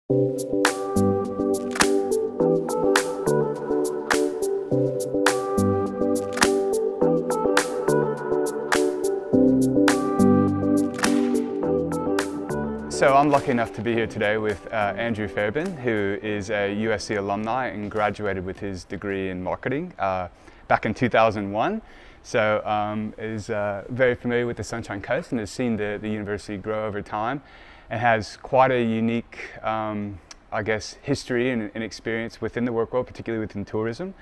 So I'm lucky enough to be here today with Andrew Fairbairn, who is a USC alumni and graduated with his degree in marketing back in 2001. So is very familiar with the Sunshine Coast and has seen the university grow over time, and has quite a unique, I guess, history and experience within the work world, particularly within tourism,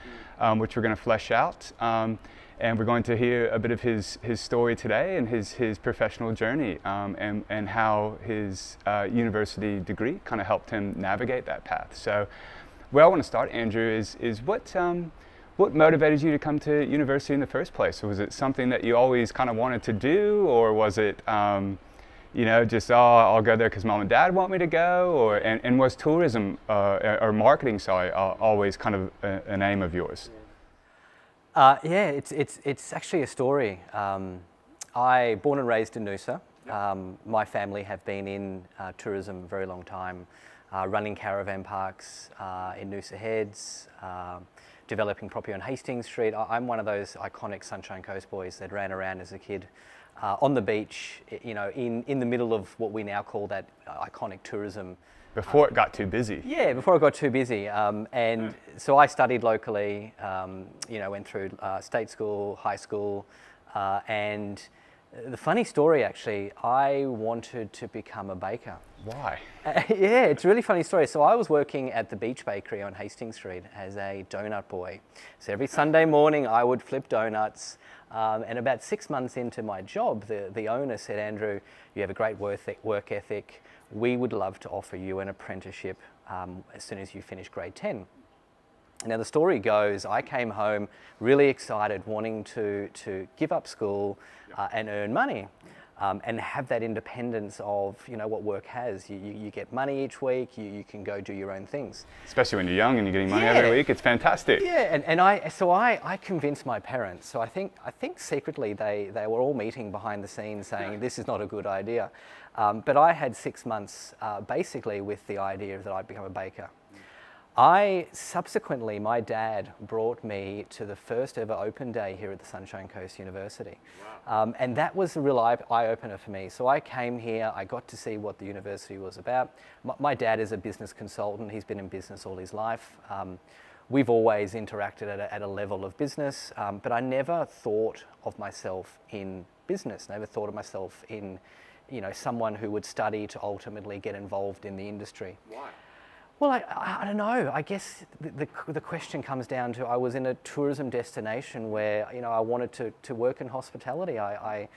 which we're going to flesh out. And we're going to hear a bit of his story today and his professional journey, and how his university degree kind of helped him navigate that path. So where I want to start, Andrew, is what motivated you to come to university in the first place? Was it something that you always kind of wanted to do, or was it just, I'll go there because mom and dad want me to go, and was tourism or marketing, always kind of an aim of yours? It's actually a story. I born and raised in Noosa. My family have been in tourism a very long time, running caravan parks in Noosa Heads, developing property on Hastings Street. I'm one of those iconic Sunshine Coast boys that ran around as a kid on the beach, in the middle of what we now call that iconic tourism. Before it got too busy. Yeah, before it got too busy. So I studied locally, went through state school, high school, and the funny story actually, I wanted to become a baker. Why? Yeah, it's a really funny story. So I was working at the Beach Bakery on Hastings Street as a donut boy. So every Sunday morning I would flip donuts, and about 6 months into my job, the owner said, "Andrew, you have a great work ethic. We would love to offer you an apprenticeship as soon as you finish grade 10. Now the story goes, I came home really excited, wanting to give up school and earn money, and have that independence of what work has. You get money each week, you can go do your own things. Especially when you're young and you're getting money every week, it's fantastic. Yeah, and I convinced my parents. So I think secretly they were all meeting behind the scenes saying this is not a good idea. But I had 6 months basically with the idea that I'd become a baker. Subsequently, my dad brought me to the first ever open day here at the Sunshine Coast University. Wow. And that was a real eye-opener for me. So I came here, I got to see what the university was about. My dad is a business consultant, he's been in business all his life. We've always interacted at a level of business, but I never thought of myself in business, never thought of myself in someone who would study to ultimately get involved in the industry. Why? Well, I don't know. I guess the question comes down to I was in a tourism destination where I wanted to work in hospitality. I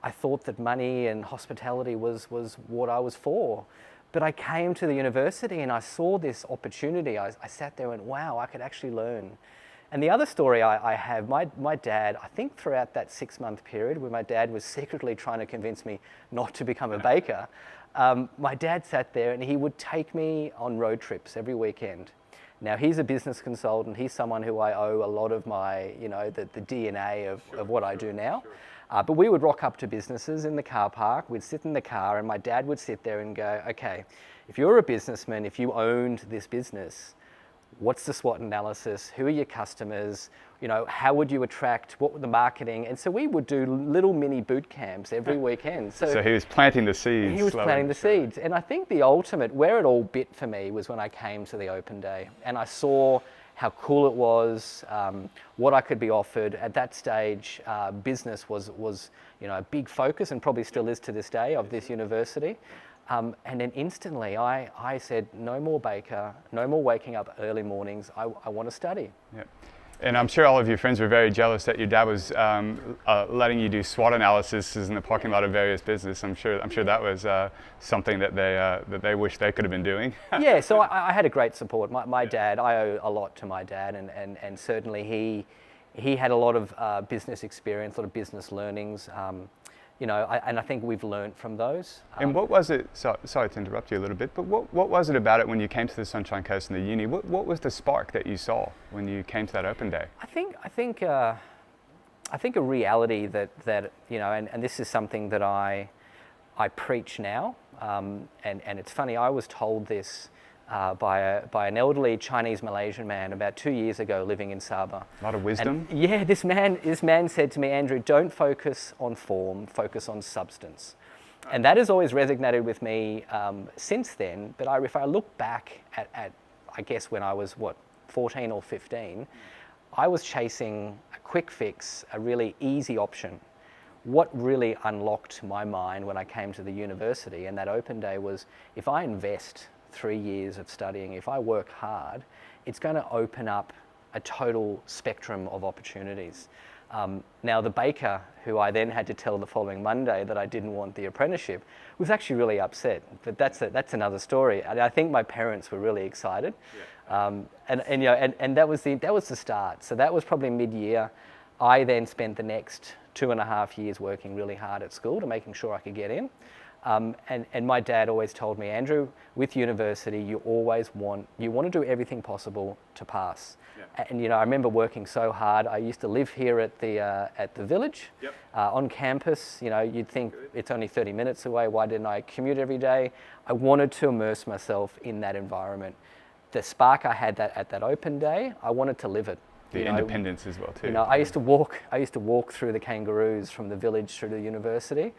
thought that money and hospitality was what I was for. But I came to the university and I saw this opportunity. I sat there and went, wow, I could actually learn. And the other story I have, my dad, I think throughout that 6 month period where my dad was secretly trying to convince me not to become a baker, my dad sat there and he would take me on road trips every weekend. Now he's a business consultant, he's someone who I owe a lot of my, the DNA of what I do now. But we would rock up to businesses in the car park, we'd sit in the car and my dad would sit there and go, okay, if you're a businessman, if you owned this business, what's the SWOT analysis? Who are your customers? How would you attract? What were the marketing? And so we would do little mini boot camps every weekend. So he was planting the seeds. He was planting the seeds. And I think the ultimate, where it all bit for me was when I came to the open day and I saw how cool it was, what I could be offered. At that stage, business was a big focus and probably still is to this day of this university. And then instantly I said, no more baker, no more waking up early mornings, I want to study. Yeah. And I'm sure all of your friends were very jealous that your dad was letting you do SWOT analysis in the parking lot of various businesses. I'm sure that was something that they wish they could have been doing. Yeah, so I had a great support. My dad, I owe a lot to my dad, and certainly he had a lot of business experience, a lot of business learnings. And I think we've learned from those. And what was it, sorry to interrupt you a little bit, but what was it about it when you came to the Sunshine Coast and the uni? What was the spark that you saw when you came to that open day? I think a reality that and this is something that I preach now, and it's funny, I was told this by an elderly Chinese Malaysian man about 2 years ago living in Sabah. A lot of wisdom. And yeah, this man said to me, Andrew, don't focus on form, focus on substance. And that has always resonated with me since then. But if I look back at, I guess when I was, 14 or 15, I was chasing a quick fix, a really easy option. What really unlocked my mind when I came to the university and that open day was, if I invest 3 years of studying, if I work hard, it's going to open up a total spectrum of opportunities. Now the baker, who I then had to tell the following Monday that I didn't want the apprenticeship, was actually really upset. But that's another story. And I think my parents were really excited, and that was the start. So that was probably mid-year. I then spent the next 2.5 years working really hard at school to making sure I could get in. And my dad always told me, Andrew, with university, you want to do everything possible to pass. Yeah. And I remember working so hard. I used to live here at the village, yep. On campus. You'd think it's only 30 minutes away. Why didn't I commute every day? I wanted to immerse myself in that environment. The spark I had at that open day, I wanted to live it. The independence as well too. I used to walk through the kangaroos from the village through to the university.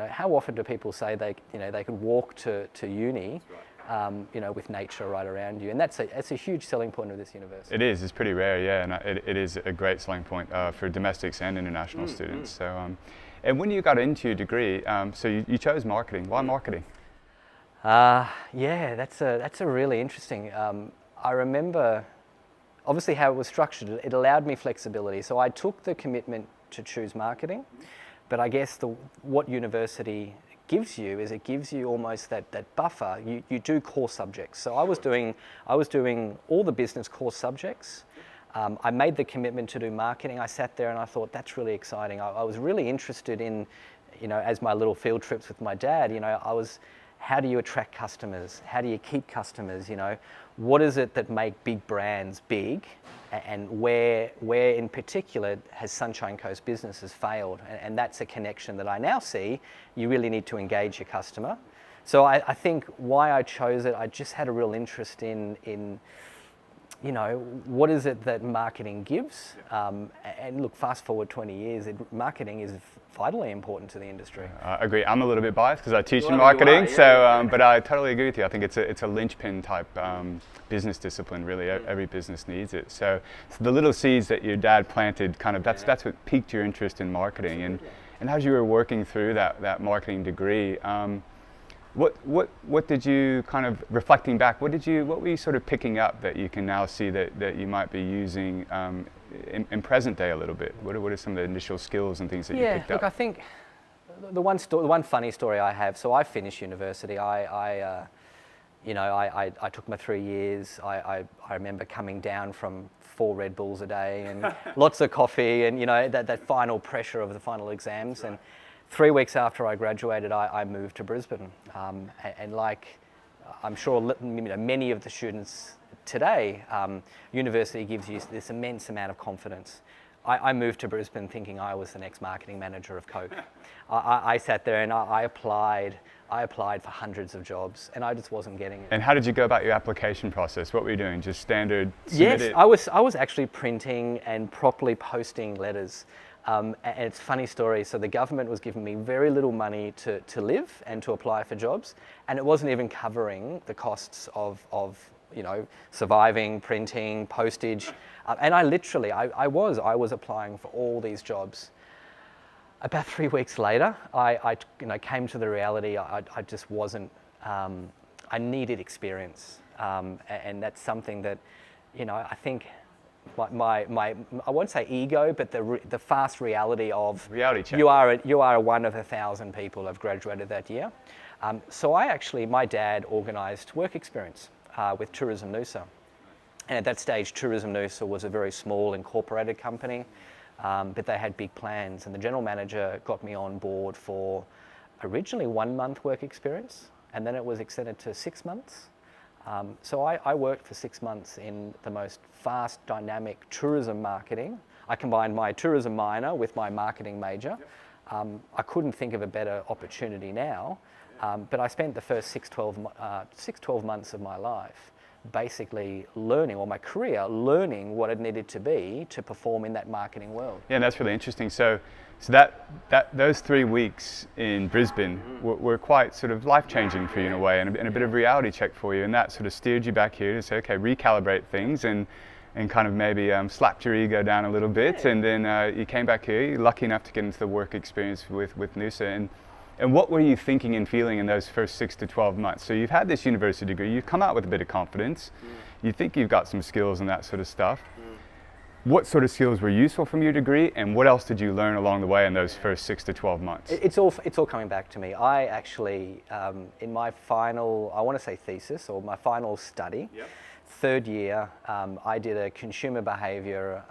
How often do people say they could walk to uni, right. With nature right around you? And that's a huge selling point of this university. It is. It's pretty rare, yeah, and it is a great selling point for domestics and international students. So, and when you got into your degree, so you chose marketing. Why marketing? Yeah, that's a really interesting. I remember. Obviously how it was structured, it allowed me flexibility. So I took the commitment to choose marketing, but I guess what university gives you is it gives you almost that buffer. You do core subjects. So I was doing all the business core subjects. I made the commitment to do marketing. I sat there and I thought, that's really exciting. I was really interested in, as my little field trips with my dad, how do you attract customers? How do you keep customers? What is it that make big brands big? And where in particular has Sunshine Coast businesses failed? And that's a connection that I now see. You really need to engage your customer. So I think why I chose it, I just had a real interest in what is it that marketing gives? And look, fast forward 20 years, marketing is vitally important to the industry. I agree. I'm a little bit biased because I teach in marketing, but I totally agree with you. I think it's a linchpin type business discipline. Really, every business needs it. So the little seeds that your dad planted, that's what piqued your interest in marketing. And as you were working through that marketing degree, what did you reflecting back? What were you sort of picking up that you can now see that you might be using in present day a little bit? What are some of the initial skills and things that you picked up? I think the one funny story I have. So I finished university. I took my 3 years. I remember coming down from 4 Red Bulls a day and lots of coffee and that final pressure of the final exams. Right. And 3 weeks after I graduated, I moved to Brisbane, and like I'm sure many of the students today, university gives you this immense amount of confidence. I moved to Brisbane thinking I was the next marketing manager of Coke. I sat there and I applied for hundreds of jobs, and I just wasn't getting it. And how did you go about your application process? What were you doing? Just standard? Yes, I was actually printing and properly posting letters. And it's a funny story. So the government was giving me very little money to live and to apply for jobs, and it wasn't even covering the costs of surviving, printing, postage. And I was applying for all these jobs. About 3 weeks later, I came to the reality I just wasn't. I needed experience, and that's something that, I think. My I won't say ego, but the fast reality of reality check. You are one of 1,000 people who have graduated that year. So my dad organised work experience with Tourism Noosa, and at that stage, Tourism Noosa was a very small incorporated company, but they had big plans, and the general manager got me on board for originally 1 month work experience, and then it was extended to 6 months. So I worked for 6 months in the most fast, dynamic tourism marketing. I combined my tourism minor with my marketing major. I couldn't think of a better opportunity now, but I spent the first 12 months of my life basically learning, or my career learning what it needed to be to perform in that marketing world. Yeah, and that's really interesting. So that those 3 weeks in Brisbane were quite sort of life-changing for you in a way, and a bit of reality check for you, and that sort of steered you back here to say, okay, recalibrate things and kind of maybe slapped your ego down a little bit, and then you came back here. You're lucky enough to get into the work experience with NUSA, and what were you thinking and feeling in those first 6 to 12 months? So you've had this university degree, you've come out with a bit of confidence, you think you've got some skills and that sort of stuff. What sort of skills were useful from your degree, and what else did you learn along the way in those first 6 to 12 months? It's all coming back to me. I actually, in my final, I want to say thesis, or my final study, third year, I did a consumer behaviour,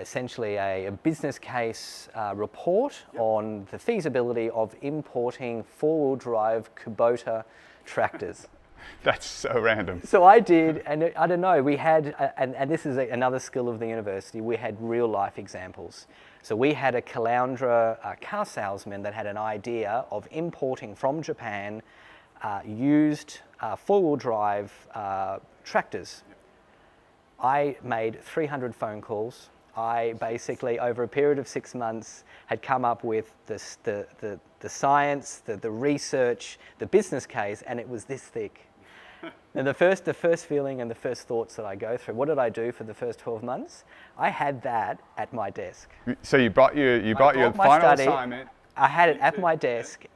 essentially a business case report on the feasibility of importing four-wheel drive Kubota tractors. That's so random. So I did, and I don't know, we had, and this is another skill of the university, we had real life examples. So we had a Caloundra car salesman that had an idea of importing from Japan used four-wheel drive tractors. I made 300 phone calls. I basically, over a period of 6 months, had come up with the science, the research, the business case, and it was this thick. And the first feeling and the first thoughts that I go through, what did I do for the first 12 months? I had that at my desk. So you brought your final assignment. I had it at my desk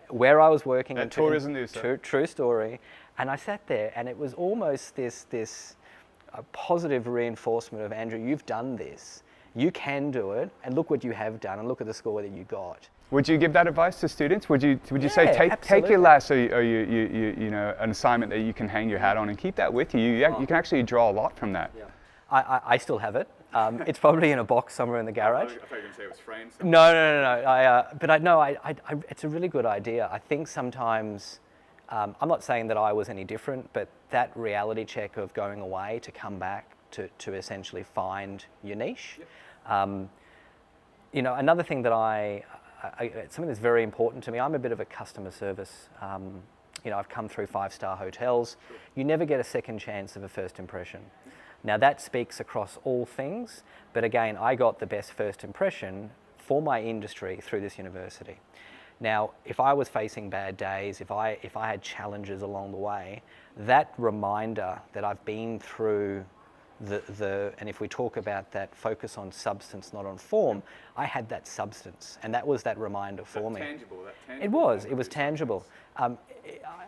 where I was working. At Tourism News. True story. And I sat there, and it was almost this positive reinforcement of, Andrew, you've done this. You can do it, and look what you have done, and look at the score that you got. Would you give that advice to students? Would you say take your lasso or you know, an assignment that you can hang your hat on and keep that with you? You can actually draw a lot from that. Yeah. I still have it. It's probably in a box somewhere in the garage. I thought you were going to say it was framed. No. It's a really good idea. I think sometimes, I'm not saying that I was any different, but that reality check of going away to come back to essentially find your niche. Yep. You know, another thing that something that's very important to me, I'm a bit of a customer service. You know, I've come through 5-star hotels. You never get a second chance of a first impression. Now that speaks across all things, but again, I got the best first impression for my industry through this university. Now, if I was facing bad days, if I had challenges along the way, that reminder that I've been through and if we talk about that focus on substance, not on form, I had that substance, and that was that reminder for me. It was tangible.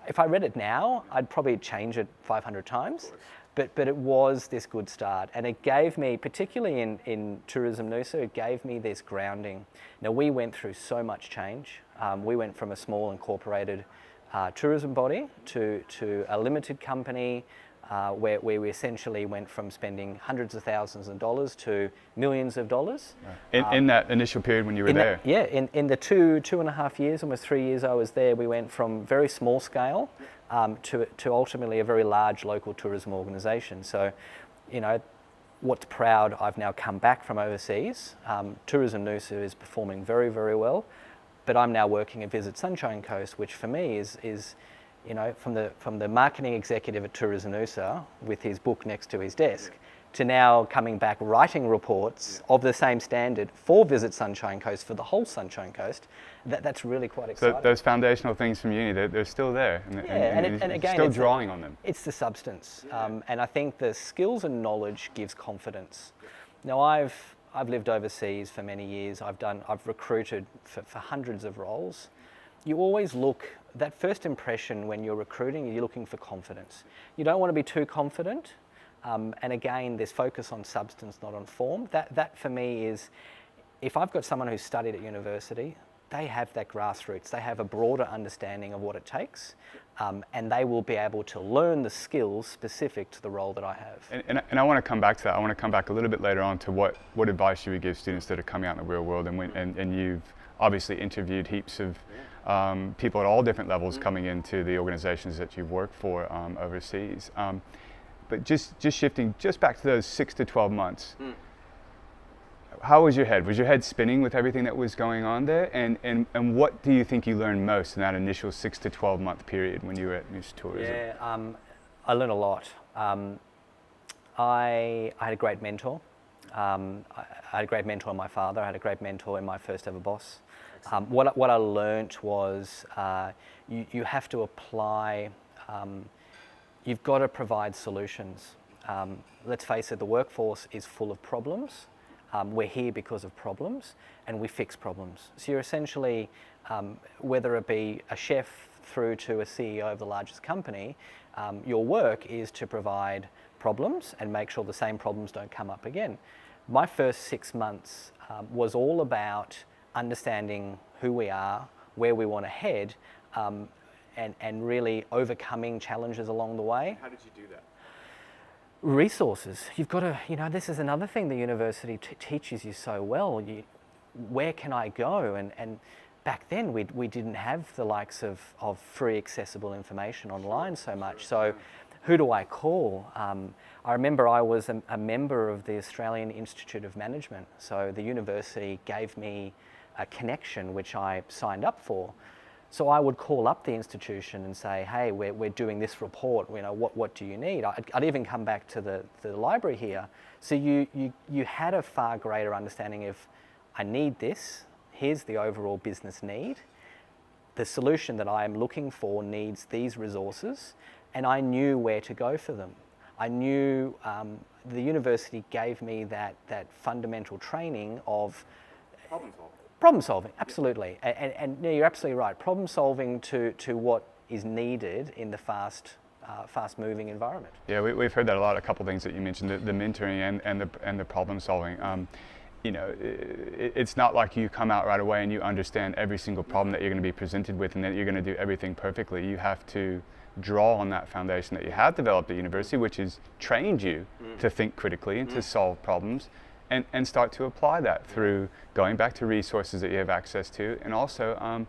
If I read it now, I'd probably change it 500 times, but it was this good start, and it gave me, particularly in Tourism Noosa, it gave me this grounding. Now, we went through so much change. We went from a small incorporated tourism body to a limited company, where we essentially went from spending hundreds of thousands of dollars to millions of dollars. In that initial period when you were there? In the 2.5 years, almost 3 years I was there, we went from very small scale to ultimately a very large local tourism organisation. So, you know, what's proud, I've now come back from overseas. Tourism Noosa is performing very, very well, but I'm now working at Visit Sunshine Coast, which for me is you know, from the marketing executive at Tourism Noosa with his book next to his desk, to now coming back writing reports of the same standard for Visit Sunshine Coast, for the whole Sunshine Coast, that's really quite exciting. So those foundational things from uni, they're still there, and again, still drawing on them. It's the substance, and I think the skills and knowledge gives confidence. Now, I've lived overseas for many years. I've recruited for hundreds of roles. You always look, that first impression when you're recruiting, you're looking for confidence. You don't want to be too confident. And again, this focus on substance, not on form. That for me is, if I've got someone who's studied at university, they have that grassroots. They have a broader understanding of what it takes, and they will be able to learn the skills specific to the role that I have. And I want to come back to that. I want to come back a little bit later on to what advice you would give students that are coming out in the real world, and you've obviously interviewed heaps of people at all different levels coming into the organizations that you've worked for overseas. But just shifting just back to those 6 to 12 months, how was your head? Was your head spinning with everything that was going on there? And what do you think you learned most in that initial 6 to 12 month period when you were at News Tourism? Yeah, I learned a lot. I had a great mentor. I had a great mentor in my father. I had a great mentor in my first ever boss. What I learnt was you have to apply, you've got to provide solutions. Let's face it, the workforce is full of problems. We're here because of problems, and we fix problems. So you're essentially, whether it be a chef through to a CEO of the largest company, your work is to provide problems and make sure the same problems don't come up again. My first 6 months was all about understanding who we are, where we want to head, and really overcoming challenges along the way. How did you do that? Resources. You've got to, this is another thing the university teaches you so well. Where can I go? And back then we didn't have the likes of free accessible information online so much. So who do I call? I remember I was a member of the Australian Institute of Management. So the university gave me a connection which I signed up for. So I would call up the institution and say, hey, we're doing this report, what do you need? I'd even come back to the library here. So you had a far greater understanding of, I need this, here's the overall business need, the solution that I am looking for needs these resources, and I knew where to go for them. I knew the university gave me that fundamental training of Problem solving. Problem solving, absolutely. And you're absolutely right. Problem solving to what is needed in the fast moving environment. Yeah, we've heard that a lot. A couple of things that you mentioned, the mentoring and the problem solving. It's not like you come out right away and you understand every single problem that you're going to be presented with and that you're going to do everything perfectly. You have to draw on that foundation that you have developed at university, which has trained you to think critically and to solve problems. And start to apply that through going back to resources that you have access to, and also,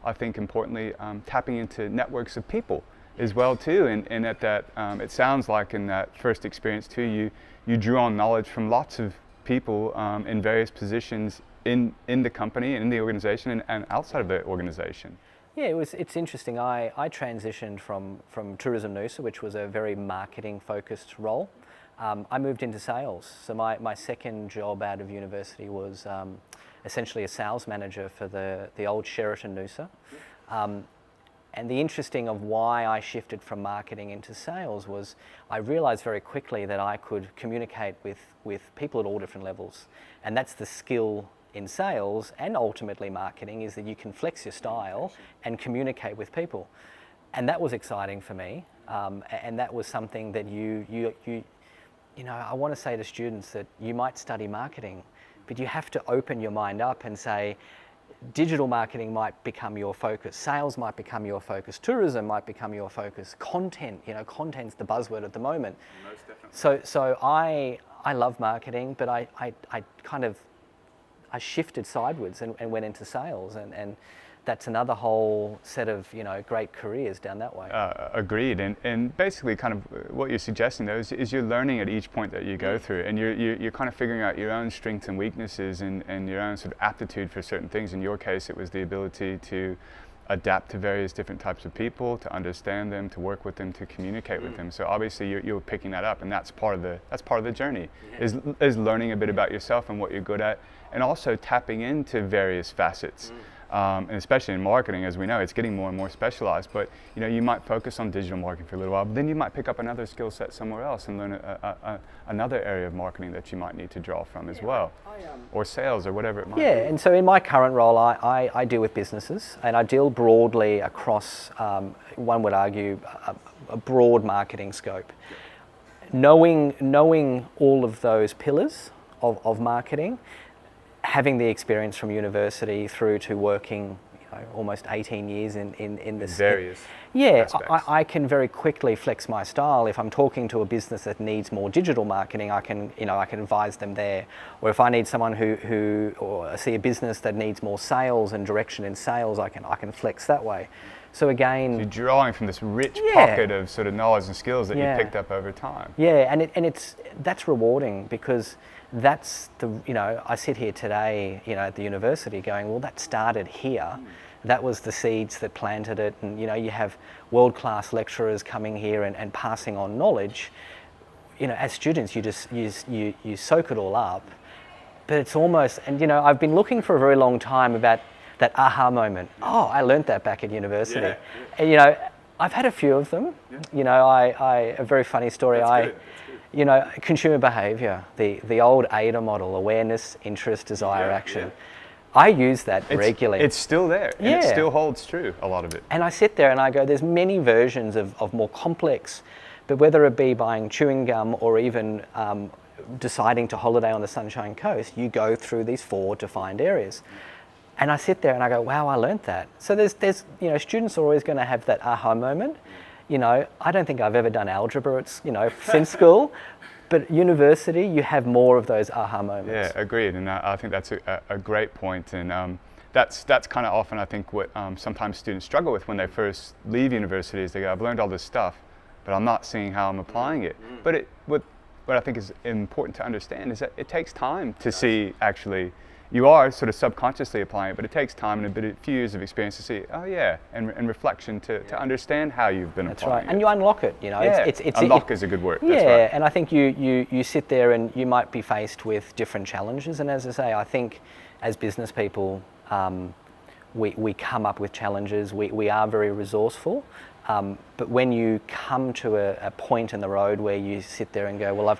I think importantly, tapping into networks of people as well too. And at that, it sounds like in that first experience too, you drew on knowledge from lots of people in various positions in the company and in the organization and outside of the organization. Yeah, it's interesting. I transitioned from tourism NUSA, which was a very marketing focused role. I moved into sales. So my second job out of university was essentially a sales manager for the old Sheraton Noosa. And the interesting of why I shifted from marketing into sales was I realized very quickly that I could communicate with people at all different levels. And that's the skill in sales and ultimately marketing, is that you can flex your style and communicate with people. And that was exciting for me. And that was something that I want to say to students that you might study marketing, but you have to open your mind up and say, digital marketing might become your focus, sales might become your focus, tourism might become your focus, content's the buzzword at the moment. Most definitely. So I love marketing, but I shifted sideways and went into sales, and that's another whole set of great careers down that way. Agreed, and basically kind of what you're suggesting though is you're learning at each point that you go through, and you're kind of figuring out your own strengths and weaknesses and your own sort of aptitude for certain things. In your case, it was the ability to adapt to various different types of people, to understand them, to work with them, to communicate with them. So obviously you're picking that up, and that's part of the journey, is learning a bit about yourself and what you're good at, and also tapping into various facets. And especially in marketing, as we know, it's getting more and more specialized. But you might focus on digital marketing for a little while, but then you might pick up another skill set somewhere else and learn another area of marketing that you might need to draw from as well, or sales, or whatever it might be. Yeah, and so in my current role, I deal with businesses, and I deal broadly across, one would argue, a broad marketing scope. Knowing all of those pillars of marketing, having the experience from university through to working almost 18 years in this various aspects. I can very quickly flex my style. If I'm talking to a business that needs more digital marketing, I can advise them there. Or if I need someone or I see a business that needs more sales and direction in sales, I can flex that way. So again, you're drawing from this rich pocket of sort of knowledge and skills that you picked up over time. Yeah, and that's rewarding, because that's I sit here today, at the university going, well, that started here. that was the seeds that planted it. And you know, you have world-class lecturers coming here and passing on knowledge. You know, as students, you soak it all up. But it's almost, and you know, I've been looking for a very long time about that aha moment. Oh, I learned that back at university. Yeah. And, you know, I've had a few of them. Yeah. You know, a very funny story. That's good. You know, consumer behaviour, the old AIDA model: awareness, interest, desire, action. Yeah. I use that regularly. It's still there. And it still holds true, a lot of it. And I sit there and I go, there's many versions of more complex, but whether it be buying chewing gum or even deciding to holiday on the Sunshine Coast, you go through these 4 defined areas. And I sit there and I go, wow, I learnt that. So there's you know, students are always going to have that aha moment. You know, I don't think I've ever done algebra, you know, since school, but at university you have more of those aha moments. Yeah, agreed. And I think that's a great point. And that's kind of often, I think, what sometimes students struggle with when they first leave university is they go, I've learned all this stuff, but I'm not seeing how I'm applying it. But what I think is important to understand is that it takes time to see actually. You are sort of subconsciously applying it, but it takes time and a few years of experience to see, oh yeah, and reflection to understand how you've been applying it. That's right, and you unlock it, you know. Yeah. Unlock is a good word. Yeah, that's right. And I think you sit there and you might be faced with different challenges, and as I say, I think as business people, we come up with challenges, we are very resourceful, but when you come to a point in the road where you sit there and go, well,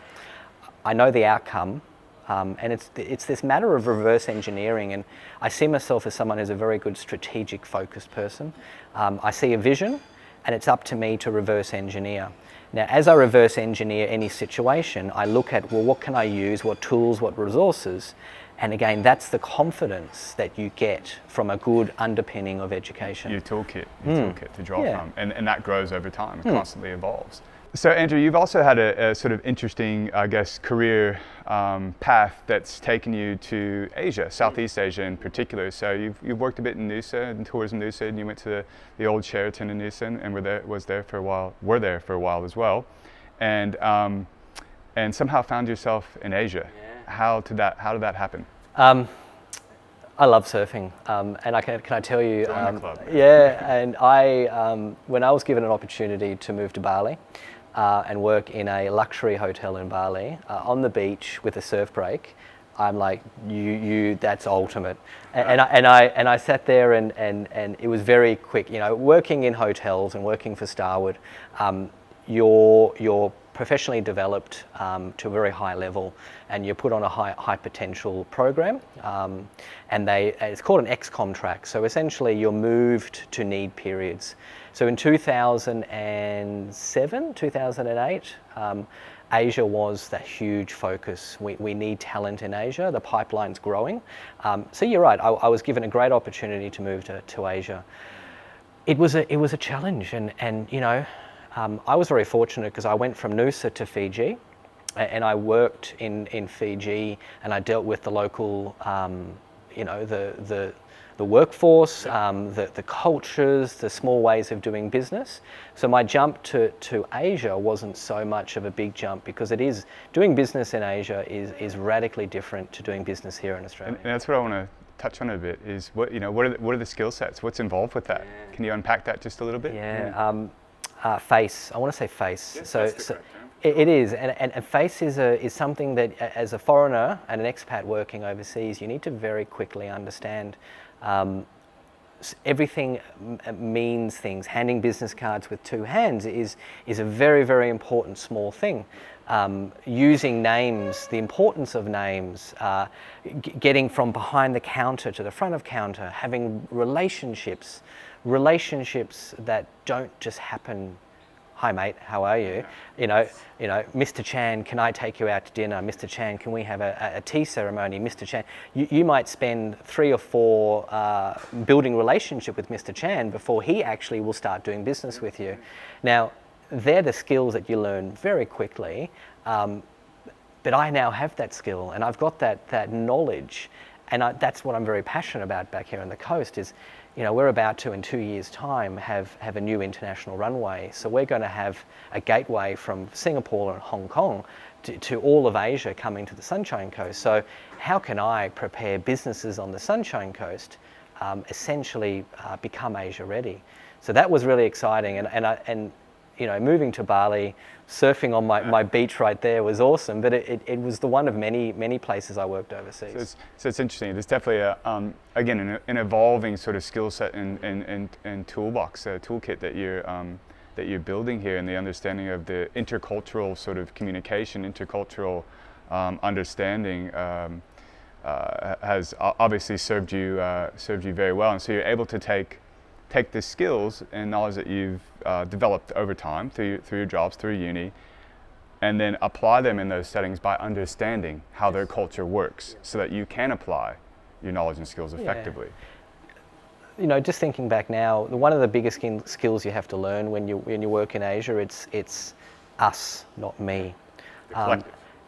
I know the outcome, and it's this matter of reverse engineering, and I see myself as someone who's a very good strategic focused person. I see a vision, and it's up to me to reverse engineer. Now, as I reverse engineer any situation, I look at, well, what can I use, what tools, what resources, and again, that's the confidence that you get from a good underpinning of education. Your toolkit to draw from, and that grows over time, it constantly evolves. So Andrew, you've also had a sort of interesting, I guess, career path that's taken you to Asia, Southeast Asia in particular. So you've worked a bit in Noosa, in tourism Noosa, and you went to the old Sheraton in Noosa, and were there for a while as well, and somehow found yourself in Asia. Yeah. How did that happen? I love surfing, and can I tell you? Join the club. Yeah, and when I was given an opportunity to move to Bali. And work in a luxury hotel in Bali on the beach with a surf break, I'm like, that's ultimate. And I sat there and it was very quick. You know, working in hotels and working for Starwood, you're professionally developed to a very high level, and you're put on a high potential program, and it's called an XCOM track. So essentially, you're moved to need periods. So in 2007, 2008, Asia was that huge focus. We need talent in Asia. The pipeline's growing. So you're right. I was given a great opportunity to move to Asia. It was a challenge, and you know, I was very fortunate because I went from Noosa to Fiji, and I worked in Fiji, and I dealt with the local, you know, the workforce, the cultures, the small ways of doing business. So my jump to Asia wasn't so much of a big jump, because doing business in Asia is radically different to doing business here in Australia. And that's what I want to touch on a bit, is what are the skill sets? What's involved with that? Yeah. Can you unpack that just a little bit? Yeah. Face. I want to say face. Yes, so that's the correct term. It is, and face is something that, as a foreigner and an expat working overseas, you need to very quickly understand. Everything means things. Handing business cards with 2 hands is a very, very important small thing. Using names, the importance of names, getting from behind the counter to the front of counter, having relationships that don't just happen. Hi mate, how are you? Yeah. You know, Mr. Chan, can I take you out to dinner? Mr. Chan, can we have a tea ceremony? Mr. Chan, you might spend 3 or 4 building relationship with Mr. Chan before he actually will start doing business with you. Now, they're the skills that you learn very quickly, but I now have that skill, and I've got that knowledge, and that's what I'm very passionate about back here on the coast is, you know, we're about to, in 2 years' time, have a new international runway. So we're going to have a gateway from Singapore and Hong Kong to all of Asia coming to the Sunshine Coast. So how can I prepare businesses on the Sunshine Coast essentially become Asia ready. So that was really exciting, and you know, moving to Bali, surfing on my beach right there was awesome, but it was the one of many places I worked overseas. So it's interesting. There's definitely again an evolving sort of skill set and toolbox, toolkit that you're building here, and the understanding of the intercultural sort of communication, intercultural understanding has obviously served you very well, and so you're able to take the skills and knowledge that you've developed over time through your jobs, through uni, and then apply them in those settings by understanding how their culture works, so that you can apply your knowledge and skills effectively. You know, just thinking back now, one of the biggest skills you have to learn when you work in Asia, it's us, not me.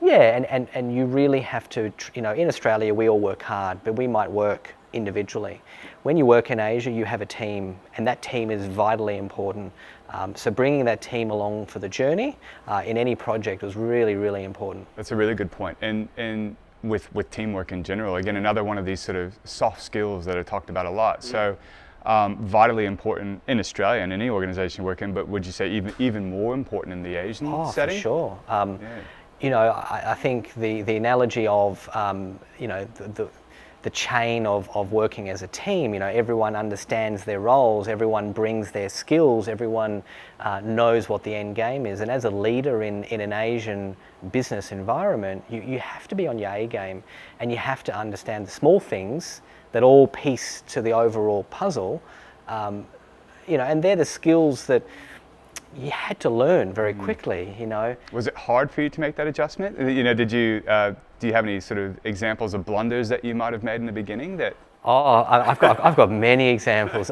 Yeah, and you really have to, you know, in Australia we all work hard, but we might work individually. When you work in Asia, you have a team, and that team is vitally important. So bringing that team along for the journey in any project was really important. That's a really good point. And with teamwork in general, again, another one of these sort of soft skills that are talked about a lot. So vitally important in Australia and any organization you work in, but would you say even more important in the Asian setting? For sure. You know, I think the analogy of you know, the chain of working as a team, you know, everyone understands their roles, everyone brings their skills, everyone knows what the end game is. And as a leader in an Asian business environment, you have to be on your A game, and you have to understand the small things that all piece to the overall puzzle. You know, and they're the skills that you had to learn very quickly, you know. Was it hard for you to make that adjustment? You know, did you, do you have any sort of examples of blunders that you might have made in the beginning that? Oh, I've got many examples.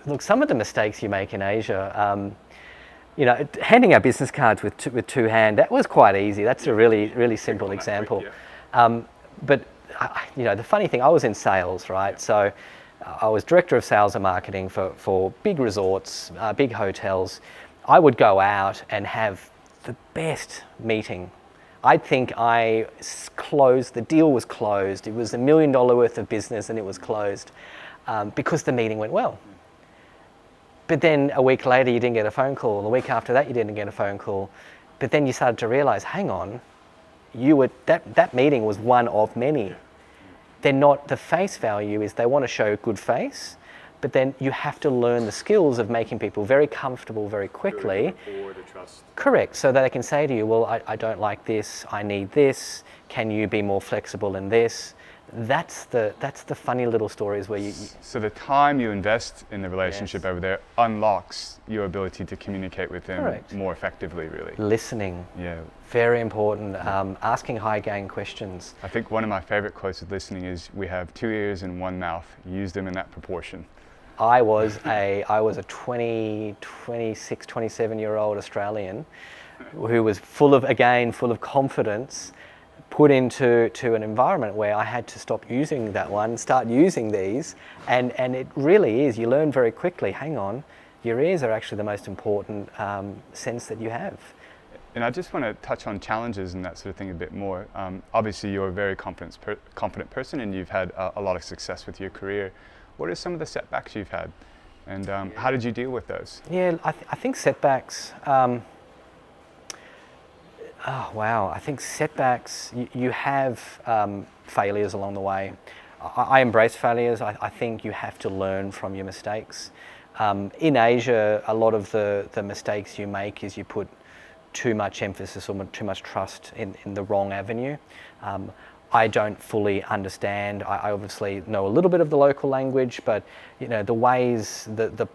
Look, some of the mistakes you make in Asia, you know, handing out business cards with two hands, that was quite easy. That's a really simple example. Quick, yeah. But, you know, the funny thing, I was in sales, right? Yeah. So I was director of sales and marketing for big resorts, big hotels. I would go out and have the best meeting. I think the deal was closed. It was $1 million worth of business, and it was closed because the meeting went well. But then a week later, you didn't get a phone call. The week after that, you didn't get a phone call. But then you started to realize, hang on, that meeting was one of many. They're not, the face value is they want to show good face, but then you have to learn the skills of making people very comfortable very quickly. The trust. Correct, so that they can say to you, well, I don't like this, I need this, can you be more flexible in this? That's the funny little stories where you... So the time you invest in the relationship over there unlocks your ability to communicate with them more effectively, really. Listening. Yeah. Very important. Asking high-gain questions. I think one of my favorite quotes with listening is, we have 2 ears and 1 mouth. Use them in that proportion. I was a 26, 27-year-old Australian who was full of confidence, put into an environment where I had to stop using that one, start using these, and it really is, you learn very quickly, hang on, your ears are actually the most important sense that you have. And I just want to touch on challenges and that sort of thing a bit more. Obviously you're a very confident person, and you've had a lot of success with your career. What are some of the setbacks you've had, and how did you deal with those? Yeah, I think setbacks, oh wow, I think setbacks, you have failures along the way. I embrace failures. I think you have to learn from your mistakes. In Asia, a lot of the mistakes you make is you put too much emphasis or too much trust in the wrong avenue. I don't fully understand. I obviously know a little bit of the local language, but you know, the ways, the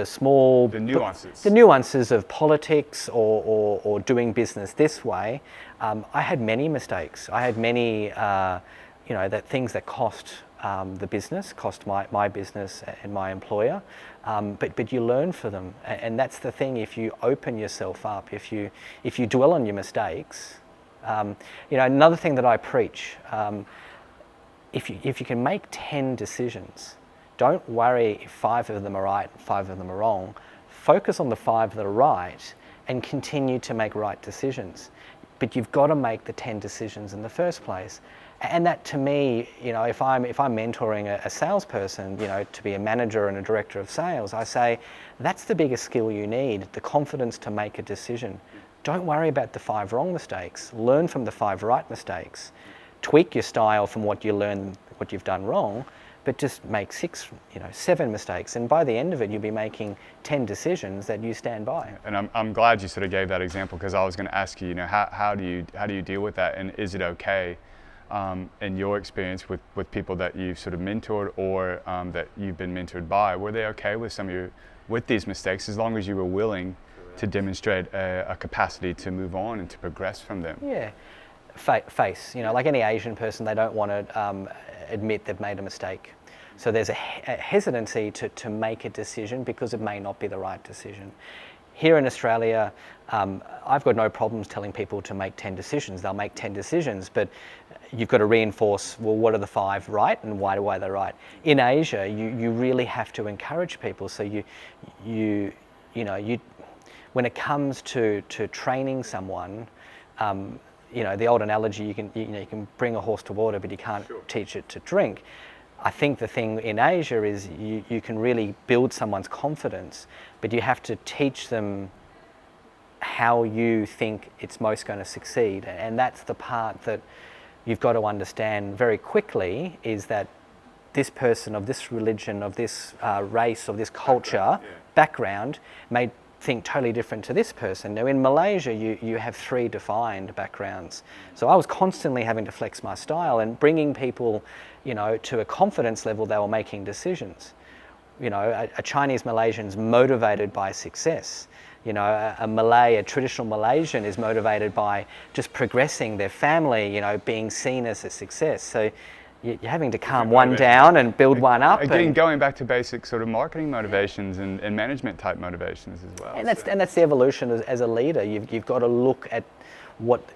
small... The nuances. The nuances of politics or doing business this way. I had many mistakes. I had many, you know, things that cost the business, cost my business and my employer, but you learn from them. And that's the thing, if you open yourself up, if you dwell on your mistakes, you know, another thing that I preach, if you can make 10 decisions, don't worry if 5 of them are right and 5 of them are wrong. Focus on the 5 that are right and continue to make right decisions. But you've got to make the 10 decisions in the first place. And that, to me, if I'm mentoring a salesperson, to be a manager and a director of sales, I say that's the biggest skill you need, the confidence to make a decision. Don't worry about the 5 wrong mistakes. Learn from the 5 right mistakes. Tweak your style from what you learn, what you've done wrong, but just make 6, 7 mistakes. And by the end of it, you'll be making 10 decisions that you stand by. And I'm glad you sort of gave that example, because I was going to ask you, how do you deal with that, and is it okay? In your experience with people that you've sort of mentored, or that you've been mentored by, were they okay with these mistakes, as long as you were willing to demonstrate a capacity to move on and to progress from them? Yeah, face. Like any Asian person, they don't want to admit they've made a mistake. So there's a hesitancy to make a decision because it may not be the right decision. Here in Australia, I've got no problems telling people to make 10 decisions. They'll make 10 decisions, but you've got to reinforce, well, what are the 5 right and why are they right? In Asia, you really have to encourage people. So when it comes to training someone, the old analogy, you can bring a horse to water, but you can't teach it to drink. I think the thing in Asia is you can really build someone's confidence, but you have to teach them how you think it's most going to succeed. And that's the part that you've got to understand very quickly, is that this person of this religion, of this race, of this culture, background, may think totally different to this person. Now in Malaysia, you have 3 defined backgrounds. So I was constantly having to flex my style and bringing people, to a confidence level they were making decisions. A Chinese Malaysian's motivated by success. A traditional Malaysian is motivated by just progressing their family, being seen as a success. So you're having to calm one down and build one up. Again, going back to basic sort of marketing motivations and management type motivations as well. And that's the evolution as a leader. You've got to look at what,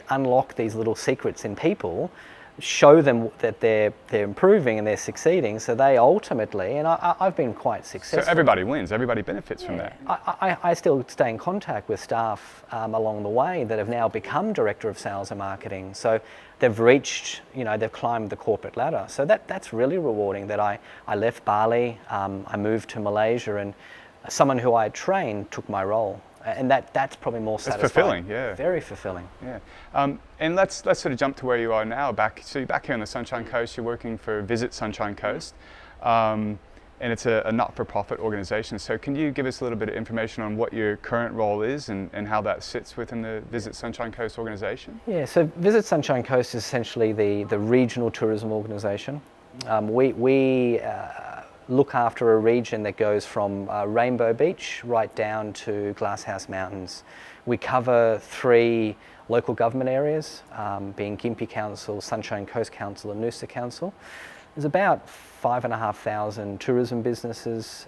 unlock these little secrets in people, show them that they're improving and they're succeeding, so they ultimately, and I've been quite successful. So everybody wins, everybody benefits from that. I still stay in contact with staff along the way that have now become Director of Sales and Marketing. So they've reached, they've climbed the corporate ladder. So that's really rewarding, that I left Bali, I moved to Malaysia, and someone who I trained took my role. And that's probably more satisfying. It's fulfilling, yeah. Very fulfilling. Yeah. And let's sort of jump to where you are now. So you're back here on the Sunshine Coast. You're working for Visit Sunshine Coast, and it's a not-for-profit organization. So can you give us a little bit of information on what your current role is and how that sits within the Visit Sunshine Coast organization? Yeah. So Visit Sunshine Coast is essentially the regional tourism organization. We look after a region that goes from Rainbow Beach right down to Glasshouse Mountains. We cover 3 local government areas, being Gympie Council, Sunshine Coast Council and Noosa Council. There's about 5,500 tourism businesses,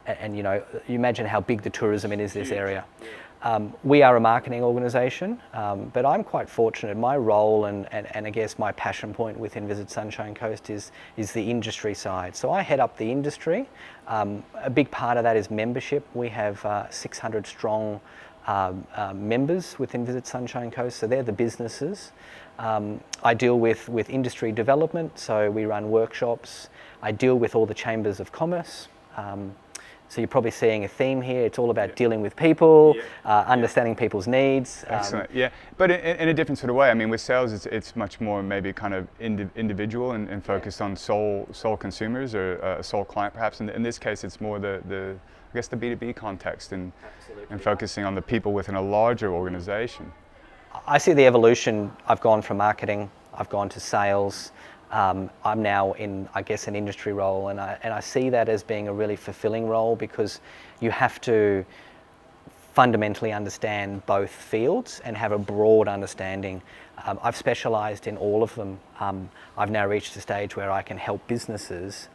and you imagine how big the tourism is this area. We are a marketing organisation, but I'm quite fortunate. My role and I guess my passion point within Visit Sunshine Coast is the industry side. So I head up the industry. A big part of that is membership. We have 600 strong members within Visit Sunshine Coast, so they're the businesses. I deal with industry development, so we run workshops. I deal with all the chambers of commerce. So you're probably seeing a theme here. It's all about dealing with people, understanding people's needs. Excellent, yeah. But in a different sort of way. I mean, with sales, it's much more maybe kind of individual and focused on sole consumers or a sole client perhaps. In this case, it's more I guess the B2B context and focusing on the people within a larger organization. I see the evolution. I've gone from marketing, I've gone to sales. I'm now in, I guess, an industry role, and I see that as being a really fulfilling role, because you have to fundamentally understand both fields and have a broad understanding. I've specialised in all of them. I've now reached a stage where I can help businesses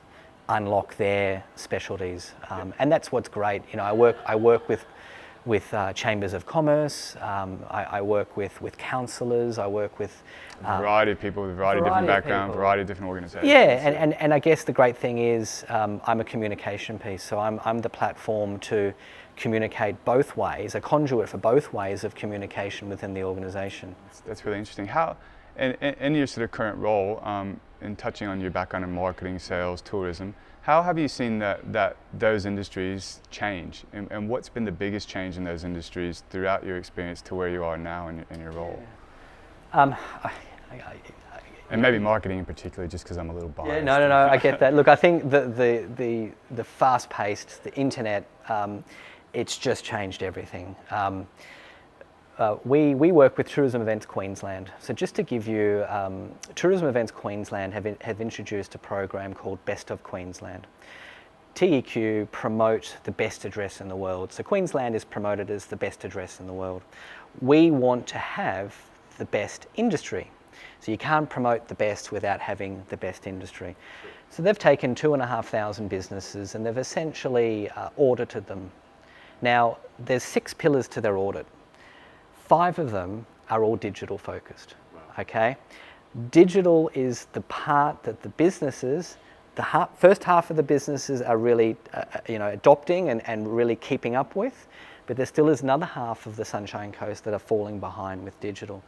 unlock their specialties, and that's what's great. I work with chambers of commerce. I work with counsellors. I work with a variety of people with a variety of different backgrounds, variety of different organisations. Yeah, and I guess the great thing is I'm a communication piece, so I'm the platform to communicate both ways, a conduit for both ways of communication within the organisation. That's really interesting. And in your sort of current role, in touching on your background in marketing, sales, tourism, how have you seen that those industries change? And what's been the biggest change in those industries throughout your experience to where you are now in your role? And maybe marketing in particular, just because I'm a little biased. Yeah, no, I get that. Look, I think the fast-paced, the internet, it's just changed everything. We work with Tourism Events Queensland. So just to give you, Tourism Events Queensland have introduced a program called Best of Queensland. TEQ promote the best address in the world. So Queensland is promoted as the best address in the world. We want to have the best industry. So you can't promote the best without having the best industry. So they've taken 2,500 businesses and they've essentially audited them. Now, there's 6 pillars to their audit. 5 of them are all digital focused, okay? Digital is the part that the businesses, first half of the businesses are really adopting and really keeping up with, but there still is another half of the Sunshine Coast that are falling behind with digital.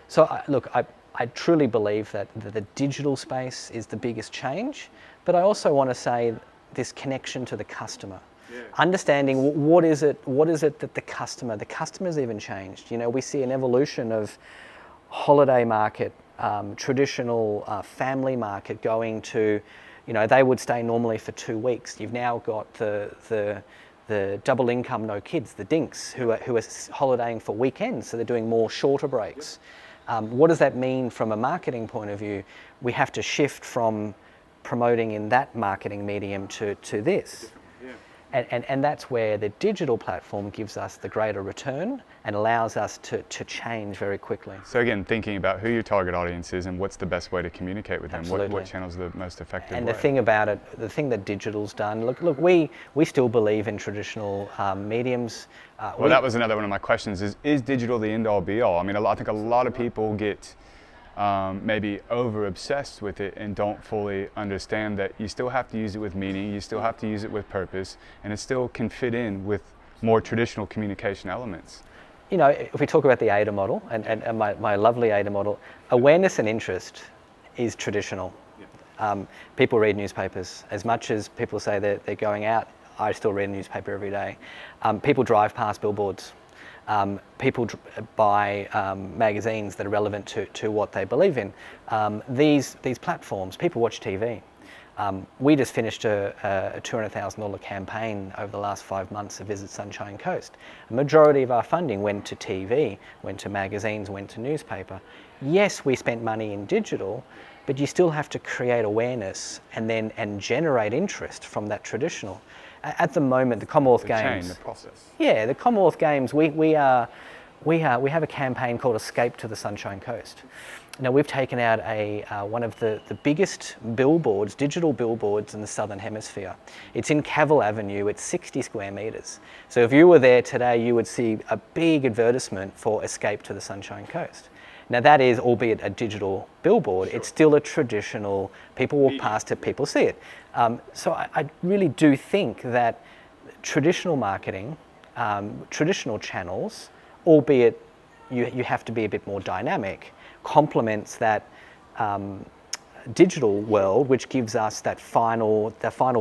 So look, I truly believe that the digital space is the biggest change, but I also want to say this connection to the customer. Yeah. Understanding what is it that the customer's even changed. You know, we see an evolution of holiday market, traditional family market going to, you know, they would stay normally for 2 weeks. You've now got the double income, no kids, the dinks, who are holidaying for weekends, so they're doing more shorter breaks. What does that mean from a marketing point of view? We have to shift from promoting in that marketing medium to this. And that's where the digital platform gives us the greater return and allows us to change very quickly. So again, thinking about who your target audience is and what's the best way to communicate with them, Absolutely. what channel's the most effective and way. the thing about it, the thing that digital's done, look, we still believe in traditional mediums. Well, that was another one of my questions, is digital the end all be all? I mean, I think a lot of people get maybe over obsessed with it and don't fully understand that you still have to use it with meaning, you still have to use it with purpose, and it still can fit in with more traditional communication elements. You know, if we talk about the AIDA model and my lovely AIDA model, awareness and interest is traditional. People read newspapers. As much as people say that they're going out, I still read a newspaper every day. People drive past billboards. People buy magazines that are relevant to what they believe in. These platforms, people watch TV. We just finished a $200,000 campaign over the last 5 months to visit Sunshine Coast. A majority of our funding went to TV, went to magazines, went to newspaper. Yes, we spent money in digital, but you still have to create awareness and generate interest from that traditional. At the moment, the Commonwealth Games. The process. Yeah, the Commonwealth Games. We have a campaign called Escape to the Sunshine Coast. Now we've taken out one of the biggest billboards, digital billboards in the Southern Hemisphere. It's in Cavill Avenue. It's 60 square metres. So if you were there today, you would see a big advertisement for Escape to the Sunshine Coast. Now that is, albeit a digital billboard, It's still a traditional, people walk past it, people see it. So I really do think that traditional marketing, traditional channels, albeit you have to be a bit more dynamic, complements that digital world, which gives us that final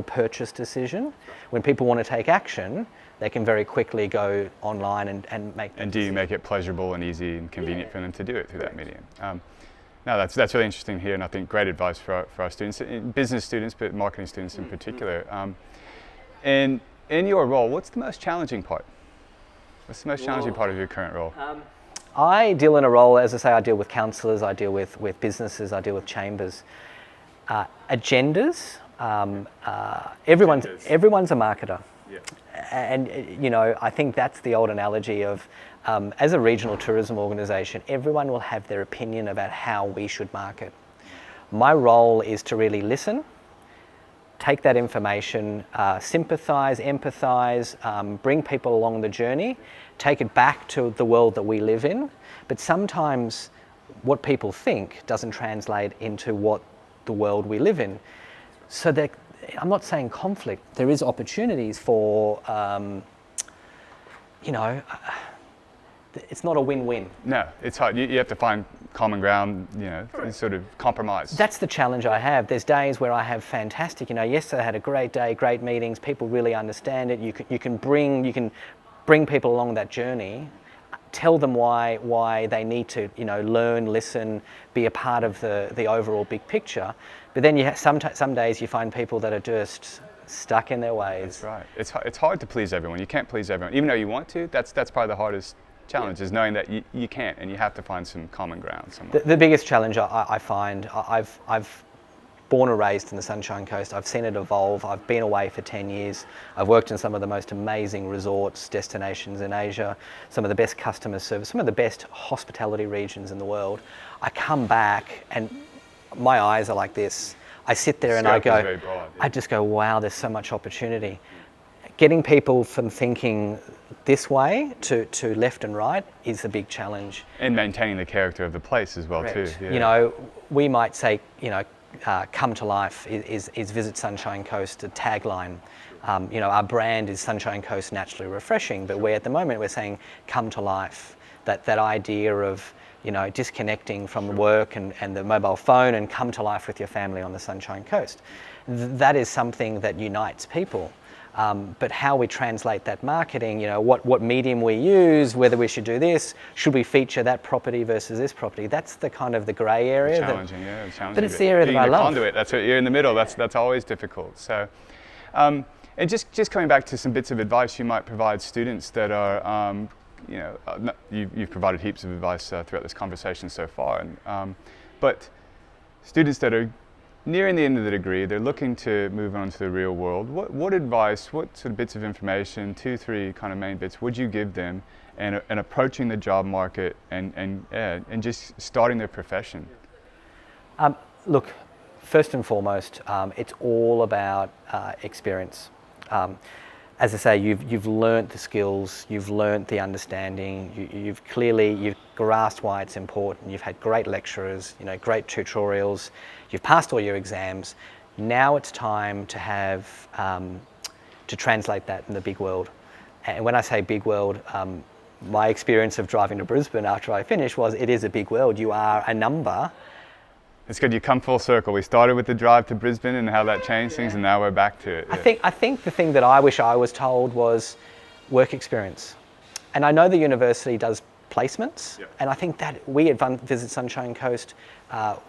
purchase decision. When people want to take action, they can very quickly go online and make. And do you make it pleasurable and easy and convenient for them to do it through that medium? No, that's really interesting here, and I think great advice for our students, business students, but marketing students in particular. And in your role, what's the most challenging part? What's the most challenging part of your current role? I deal in a role, as I say, I deal with counsellors, I deal with businesses, I deal with chambers. Agendas, everyone's a marketer. Yeah. And, you know, I think that's the old analogy of, as a regional tourism organisation, everyone will have their opinion about how we should market. My role is to really listen, take that information, sympathise, empathise, bring people along the journey, take it back to the world that we live in. But sometimes what people think doesn't translate into what the world we live in. So that, I'm not saying conflict, there is opportunities for, you know, it's not a win-win. No, it's hard. You have to find common ground, sort of compromise. That's the challenge I have. There's days where I have fantastic, yesterday I had a great day, great meetings, people really understand it. You can bring people along that journey, tell them why they need to, learn, listen, be a part of the overall big picture. But then you have some days you find people that are just stuck in their ways. That's right. It's hard to please everyone. You can't please everyone, even though you want to. That's probably the hardest challenge, is knowing that you can't, and you have to find some common ground somewhere. The biggest challenge I find, I've born and raised in the Sunshine Coast. I've seen it evolve. I've been away for 10 years. I've worked in some of the most amazing resorts, destinations in Asia, some of the best customer service, some of the best hospitality regions in the world. I come back and my eyes are like this. I sit there and I go, I just go, wow, there's so much opportunity. Getting people from thinking this way to left and right is a big challenge. And maintaining the character of the place as well. Correct. Too. Yeah. We might say, come to life is Visit Sunshine Coast, a tagline. Our brand is Sunshine Coast Naturally Refreshing, but at the moment we're saying come to life. That idea of disconnecting from work and the mobile phone and come to life with your family on the Sunshine Coast. That is something that unites people. But how we translate that marketing, what medium we use, whether we should do this, should we feature that property versus this property, that's the kind of the grey area. Challenging. But it's the area that I love. Conduit, that's what you're in the middle. That's always difficult. So, and just coming back to some bits of advice you might provide students that are, you've provided heaps of advice throughout this conversation so far, but students that are nearing the end of the degree, they're looking to move on to the real world. What advice, what sort of bits of information, 2, 3 kind of main bits, would you give them in approaching the job market and just starting their profession? Look, first and foremost, it's all about experience. As I say, you've learnt the skills, you've learnt the understanding, you've grasped why it's important, you've had great lecturers, great tutorials, you've passed all your exams. Now it's time to have, to translate that in the big world. And when I say big world, my experience of driving to Brisbane after I finished was it is a big world. You are a number. It's good you come full circle. We started with the drive to Brisbane and how that changed things, and now we're back to it. Yeah. I think the thing that I wish I was told was work experience. And I know the university does placements, and I think that we at Visit Sunshine Coast,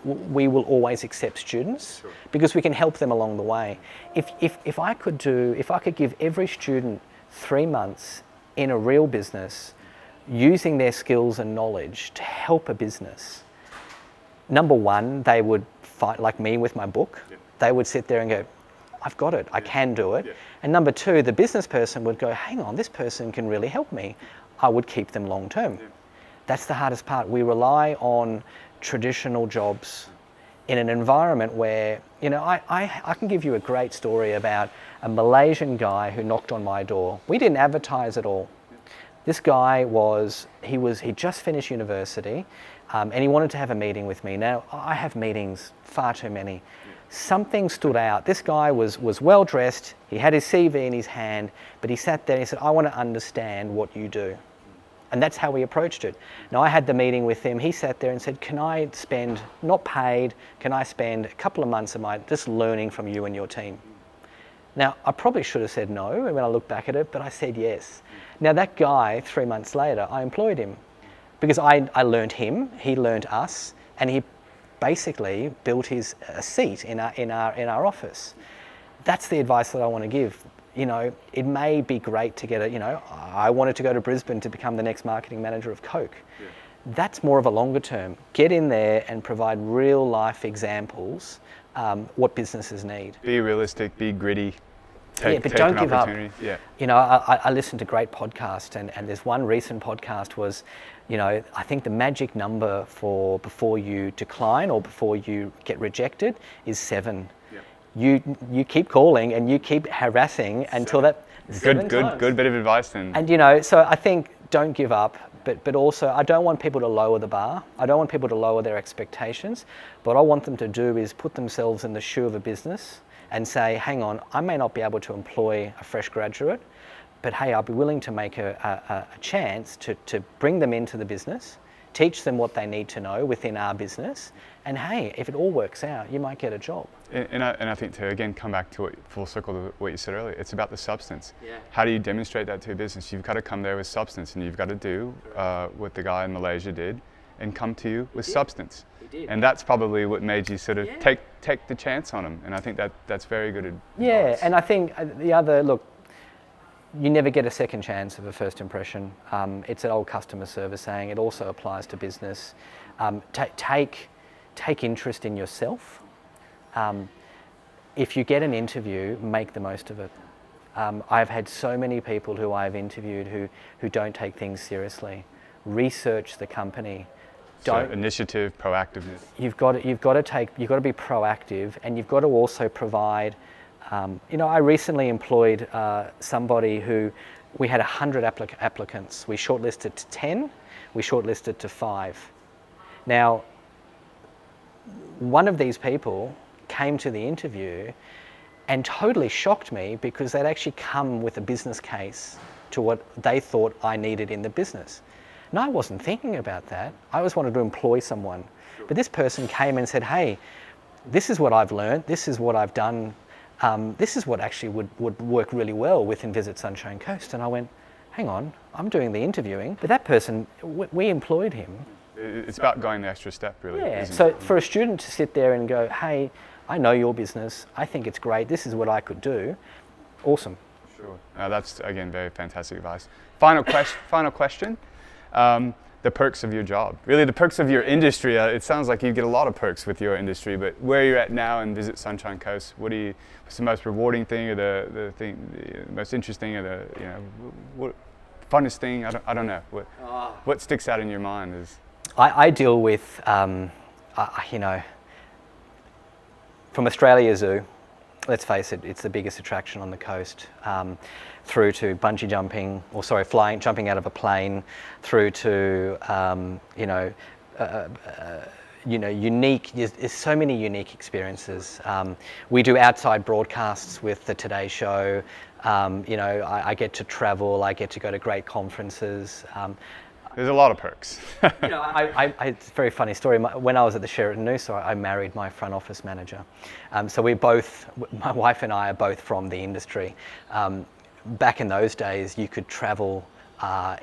we will always accept students because we can help them along the way. If I could give every student 3 months in a real business using their skills and knowledge to help a business, number one, they would fight like me with my book. They would sit there and go, I've got it, I can do it. And number two, the business person would go, hang on, this person can really help me. I would keep them long term. That's the hardest part. We rely on traditional jobs in an environment where, I can give you a great story about a Malaysian guy who knocked on my door. We didn't advertise at all. This guy he just finished university, and he wanted to have a meeting with me. Now, I have meetings, far too many. Something stood out. This guy was well dressed, he had his CV in his hand, but he sat there and he said, I want to understand what you do. And that's how we approached it. Now, I had the meeting with him. He sat there and said, can I spend, not paid, can I spend a couple of months of my just learning from you and your team? Now, I probably should have said no when I look back at it, but I said yes. Now, that guy, 3 months later, I employed him because I learned him, he learned us, and he basically built a seat in our office. That's the advice that I want to give. It may be great to get I wanted to go to Brisbane to become the next marketing manager of Coke. Yeah. That's more of a longer term. Get in there and provide real life examples, what businesses need. Be realistic, be gritty. But don't give up. Yeah. I listen to great podcasts, and there's one recent podcast was, I think the magic number for before you decline or before you get rejected is 7. You keep calling and you keep harassing until that good bit of advice then. And so I think don't give up, but also I don't want people to lower the bar. I don't want people to lower their expectations. What I want them to do is put themselves in the shoe of a business and say, hang on, I may not be able to employ a fresh graduate, but hey, I'll be willing to make a chance to bring them into the business, teach them what they need to know within our business, and hey, if it all works out, you might get a job. And I think to again come back to full circle to what you said earlier, it's about the substance. Yeah. How do you demonstrate that to a business? You've got to come there with substance, and you've got to do what the guy in Malaysia did, and come to you with substance. He did. And that's probably what made you sort of take the chance on him. And I think that's very good advice. Yeah, and I think the other, look, you never get a second chance of a first impression. It's an old customer service saying. It also applies to business. Take interest in yourself. If you get an interview, make the most of it. I've had so many people who I've interviewed who don't take things seriously. Research the company. So initiative, proactiveness. You've got to be proactive, and you've got to also provide. I recently employed somebody who we had 100 applicants. We shortlisted to 10. We shortlisted to 5. Now, one of these people came to the interview and totally shocked me because they'd actually come with a business case to what they thought I needed in the business. And I wasn't thinking about that. I always wanted to employ someone. But this person came and said, hey, this is what I've learned. This is what I've done. This is what actually would work really well within Visit Sunshine Coast. And I went, hang on, I'm doing the interviewing. But that person, we employed him. It's about going the extra step, really. Yeah, so for a student to sit there and go, hey, I know your business. I think it's great. This is what I could do. Awesome. Sure. That's, again, very fantastic advice. Final question. The perks of your job, really the perks of your industry. It sounds like you get a lot of perks with your industry, but where you're at now in Visit Sunshine Coast, what's the most rewarding thing, or the most interesting, or what funnest thing? I don't know. What sticks out in your mind is? I deal with, from Australia Zoo. Let's face it, it's the biggest attraction on the coast. Through to bungee jumping, jumping out of a plane, through to unique. There's so many unique experiences. We do outside broadcasts with the Today Show. I get to travel. I get to go to great conferences. There's a lot of perks. It's a very funny story. When I was at the Sheraton Noosa, I married my front office manager. So my wife and I are both from the industry. Back in those days, you could travel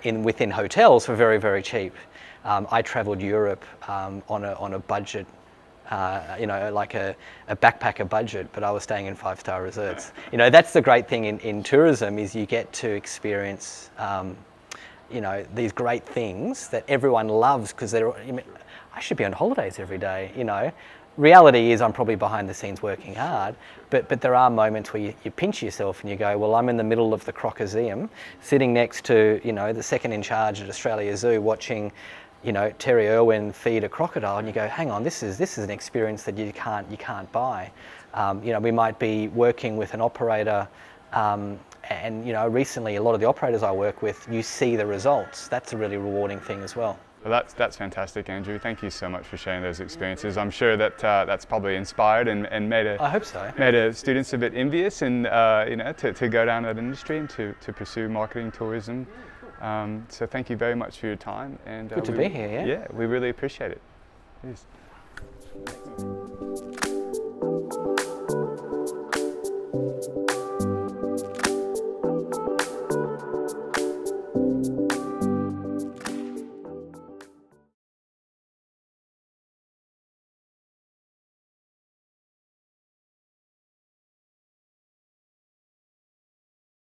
within hotels for very, very cheap. I travelled Europe on a budget, like a backpacker budget, but I was staying in 5-star resorts. That's the great thing in tourism, is you get to experience these great things that everyone loves, because I should be on holidays every day. Reality is I'm probably behind the scenes working hard, but there are moments where you pinch yourself and you go, well, I'm in the middle of the Crocoseum, sitting next to the second in charge at Australia Zoo, watching Terry Irwin feed a crocodile, and you go, hang on, this is an experience that you can't buy. We might be working with an operator, and recently a lot of the operators I work with, you see the results. That's a really rewarding thing as well. Well, that's fantastic, Andrew. Thank you so much for sharing those experiences. I'm sure that that's probably inspired and made I hope so. Made students a bit envious, and to go down that industry and to pursue marketing tourism. So thank you very much for your time. And good to be here. Yeah, we really appreciate it. Yes.